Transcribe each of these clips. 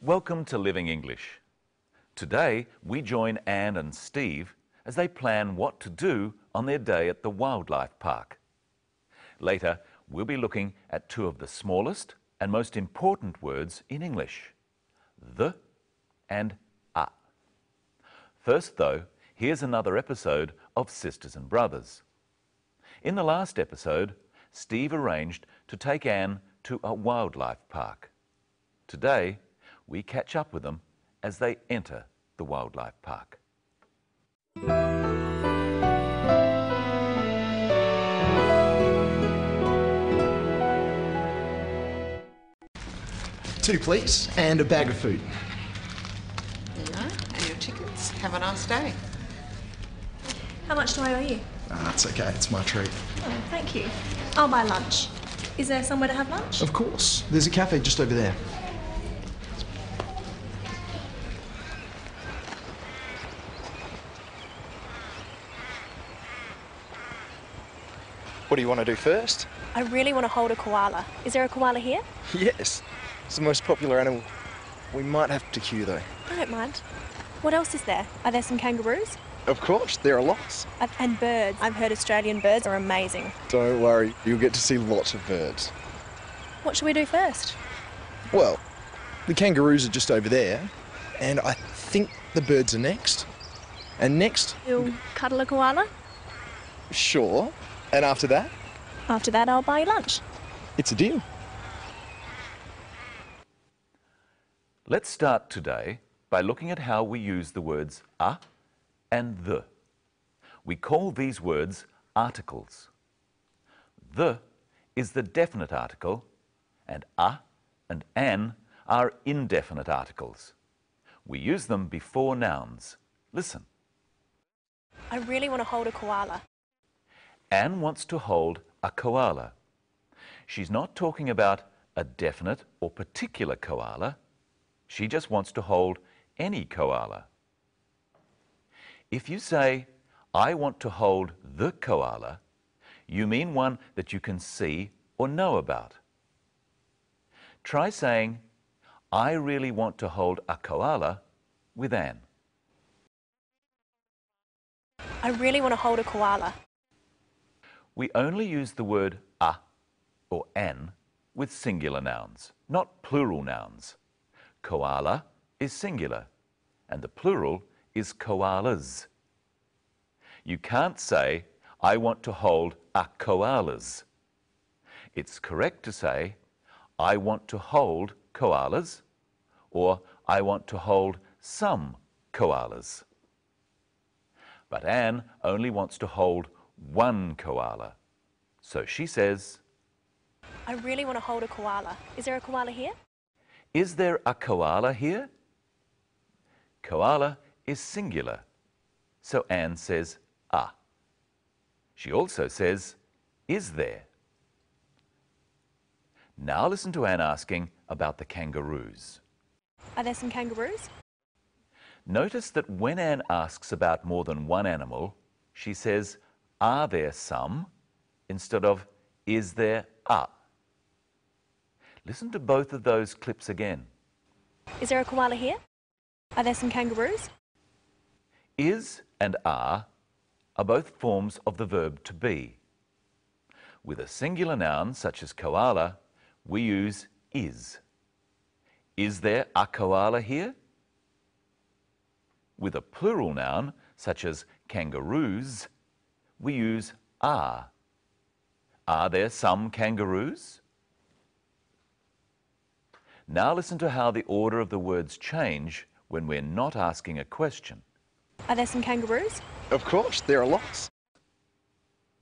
Welcome to Living English. Today we join Anne and Steve as they plan what to do on their day at the wildlife park. Later we'll be looking at two of the smallest and most important words in English, the and a. First though, here's another episode of Sisters and Brothers. In the last episode, Steve arranged to take Anne to a wildlife park. Today, we catch up with them as they enter the wildlife park. 2 please, and a bag of food. There you are, and your tickets. Have a nice day. How much do I owe you? That's okay, it's my treat. Oh, thank you. I'll buy lunch. Is there somewhere to have lunch? Of course, there's a cafe just over there. What do you want to do first? I really want to hold a koala. Is there a koala here? Yes, it's the most popular animal. We might have to queue though. I don't mind. What else is there? Are there some kangaroos? Of course, there are lots. And birds. I've heard Australian birds are amazing. Don't worry, you'll get to see lots of birds. What should we do first? Well, the kangaroos are just over there, and I think the birds are next. And next, You'll cuddle a koala? sure. And after that, After that, I'll buy you lunch. it's a deal. Let's start today by looking at how we use the words a and the. We call these words articles. The is the definite article, and a and an are indefinite articles. We use them before nouns. Listen. I really want to hold a koala. Anne wants to hold a koala. She's not talking about a definite or particular koala. She just wants to hold any koala. If you say, I want to hold the koala, you mean one that you can see or know about. Try saying, I really want to hold a koala with Anne. I really want to hold a koala. We only use the word a or an with singular nouns, not plural nouns. Koala is singular, and the plural is koalas. You can't say, I want to hold a koalas. It's correct to say, I want to hold koalas, or I want to hold some koalas. But Anne only wants to hold one koala. So she says, I really want to hold a koala. Is there a koala here? is there a koala here? Koala is singular. So Anne says, a. She also says, is there? Now listen to Anne asking about the kangaroos. Are there some kangaroos? Notice that when Anne asks about more than one animal, she says, are there some, instead of, is there a? Listen to both of those clips again. Is there a koala here? Are there some kangaroos? Is and are both forms of the verb to be. With a singular noun, such as koala, we use is. Is there a koala here? With a plural noun, such as kangaroos, we use are. Are there some kangaroos? Now listen to how the order of the words change when we're not asking a question. Are there some kangaroos? Of course, there are lots.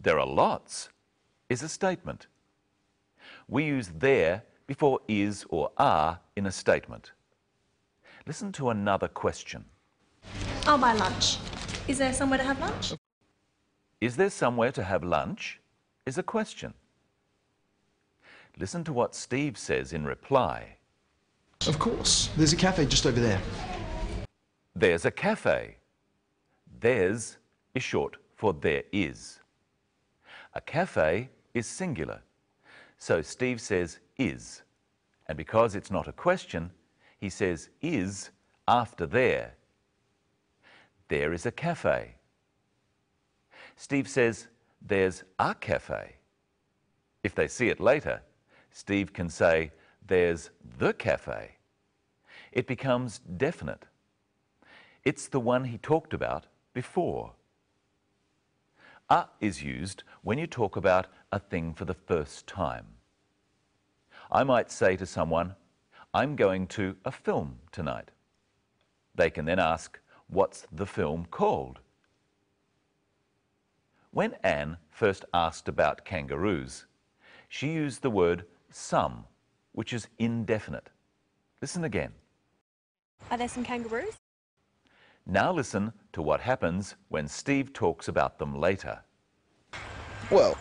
There are lots is a statement. We use there before is or are in a statement. Listen to another question. I'll buy lunch. Is there somewhere to have lunch? Is there somewhere to have lunch? Is a question. Listen to what Steve says in reply. Of course, there's a cafe just over there. There's a cafe. There's is short for there is. A cafe is singular, so Steve says is, and because it's not a question, He says is after there. There is a cafe. Steve says there's a cafe. If they see it later, Steve can say there's the cafe. It becomes definite. It's the one he talked about before. A is used when you talk about a thing for the first time. I might say to someone, I'm going to a film tonight. They can then ask, what's the film called? When Anne first asked about kangaroos, she used the word some, which is indefinite. Listen again. Are there some kangaroos? Now listen to what happens when Steve talks about them later. Well,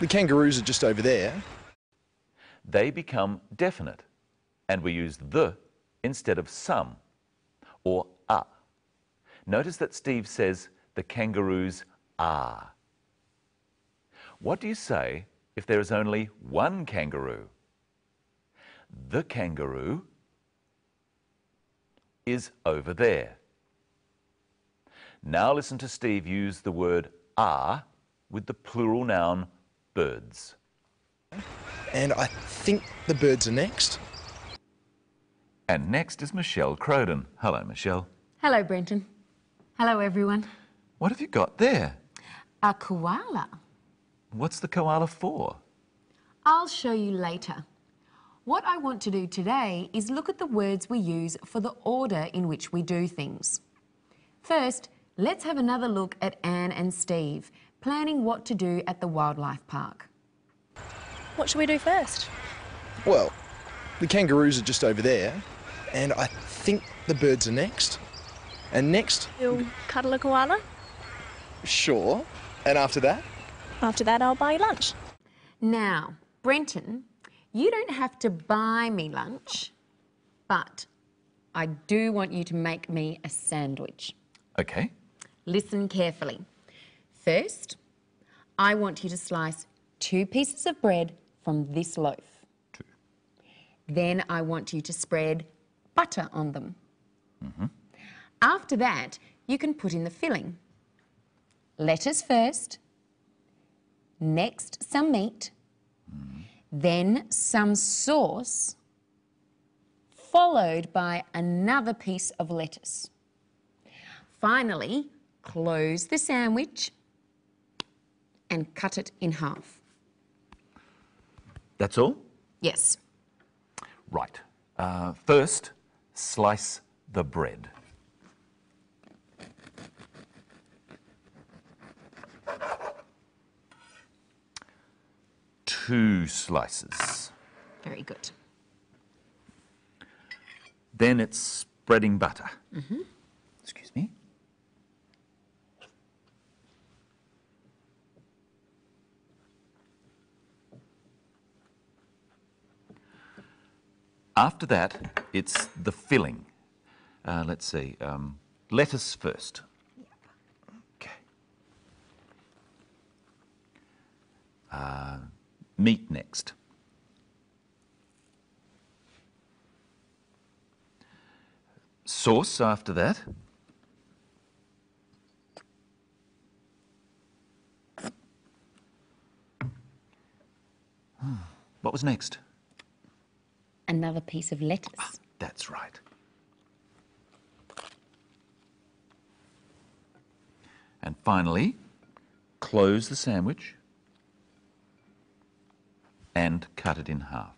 the kangaroos are just over there. They become definite, and we use the instead of some or a. Notice that Steve says the kangaroos are. What do you say if there is only one kangaroo? The kangaroo is over there. Now listen to Steve use the word are with the plural noun birds. And I think the birds are next. And next is Michelle Crowden. Hello, Michelle. Hello, Brenton. Hello, everyone. What have you got there? A koala. What's the koala for? I'll show you later. What I want to do today is look at the words we use for the order in which we do things. First, let's have another look at Anne and Steve planning what to do at the wildlife park. What should we do first? Well, the kangaroos are just over there, and I think the birds are next. And next, You'll cuddle a koala? sure. And after that? After that, I'll buy you lunch. Now, Brenton, you don't have to buy me lunch, but I do want you to make me a sandwich. Okay. Listen carefully. First, I want you to slice 2 pieces of bread from this loaf. 2. Then I want you to spread butter on them. After that, you can put in the filling. Lettuce first, next some meat, then some sauce, followed by another piece of lettuce. Finally, close the sandwich and cut it in half. That's all? Yes. Right. First, slice the bread. Two slices. Very good. Then it's spreading butter. Excuse me. After that, it's the filling. Let's see. Lettuce first. Okay. Meat next. Sauce after that. What was next? Another piece of lettuce. That's right. And finally, close the sandwich and cut it in half.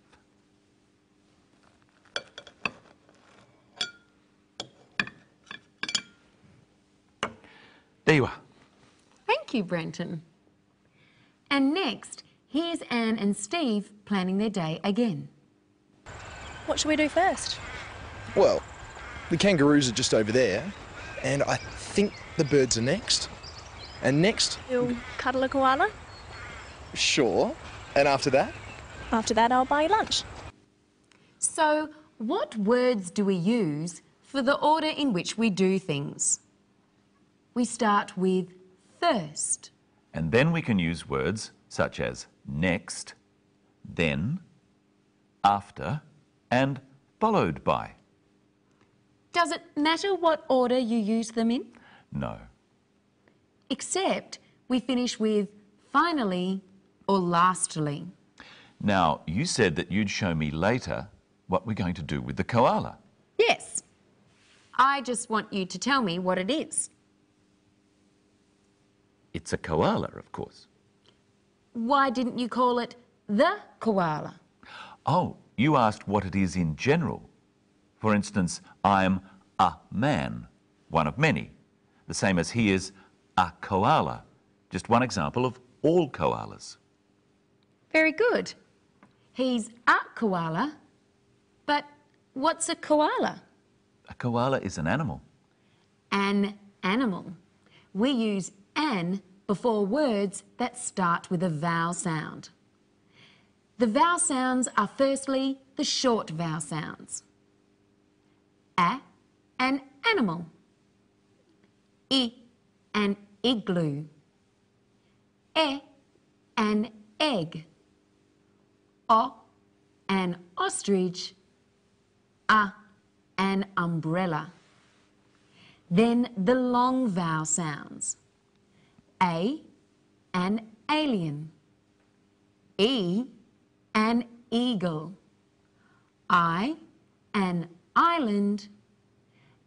There you are. Thank you, Brenton. And next, here's Anne and Steve planning their day again. What should we do first? Well, the kangaroos are just over there, and I think the birds are next. And next, You'll cuddle a koala? sure. And after that? After that, I'll buy you lunch. So, what words do we use for the order in which we do things? We start with first. And then we can use words such as next, then, after, and followed by. Does it matter what order you use them in? No. Except we finish with finally or lastly. Now, you said that you'd show me later what we're going to do with the koala. Yes. I just want you to tell me what it is. It's a koala, of course. Why didn't you call it the koala? Oh, you asked what it is in general. For instance, I'm a man, one of many, the same as he is a koala, just one example of all koalas. Very good. He's a koala, but what's a koala? A koala is an animal. An animal. We use an before words that start with a vowel sound. The vowel sounds are firstly the short vowel sounds. A, an animal. I, an igloo. E, an egg. O, an ostrich. A, an umbrella. Then the long vowel sounds. A, an alien. E, an eagle. I, an island.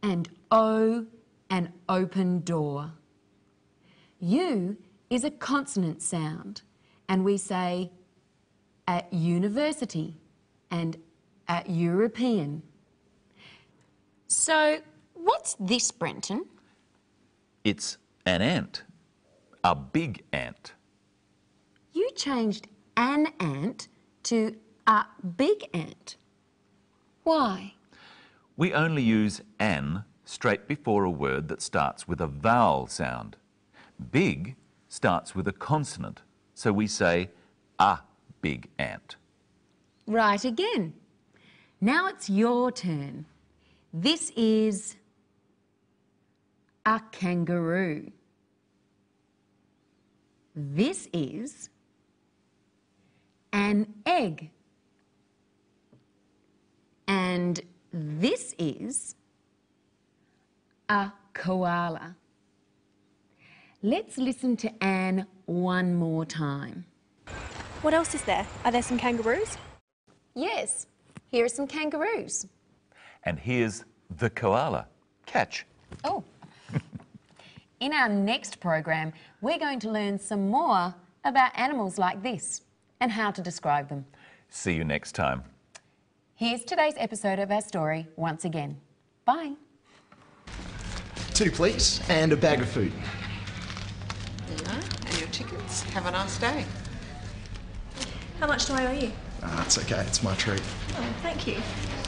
And O, an open door. U is a consonant sound, and we say at university and at European. So, what's this, Brenton? It's an ant, a big ant. You changed an ant to a big ant. Why? We only use an straight before a word that starts with a vowel sound. Big starts with a consonant, so we say a big ant. Right again. Now it's your turn. This is a kangaroo. This is an egg. And this is a koala. Let's listen to Anne one more time. What else is there? Are there some kangaroos? Yes, here are some kangaroos. And here's the koala. Catch. Oh. In our next program, we're going to learn some more about animals like this and how to describe them. See you next time. Here's today's episode of our story once again. Bye. 2, please, and a bag of food. There you are. And your tickets. Have a nice day. How much do I owe you? It's okay, it's my treat. Oh, thank you.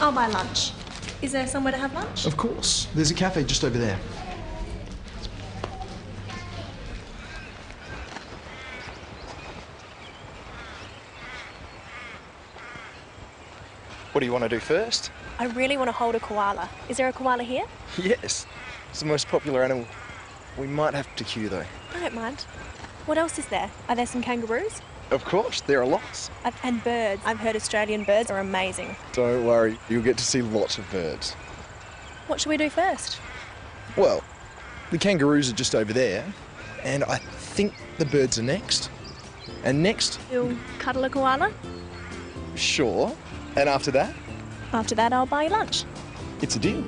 I'll buy lunch. Is there somewhere to have lunch? Of course, there's a cafe just over there. What do you want to do first? I really want to hold a koala. Is there a koala here? Yes, it's the most popular animal. We might have to queue though. I don't mind. What else is there? Are there some kangaroos? Of course, there are lots. And birds. I've heard Australian birds are amazing. Don't worry, you'll get to see lots of birds. What should we do first? Well, the kangaroos are just over there, and I think the birds are next. And next, You'll cuddle a koala? sure. And after that, After that, I'll buy you lunch. it's a deal.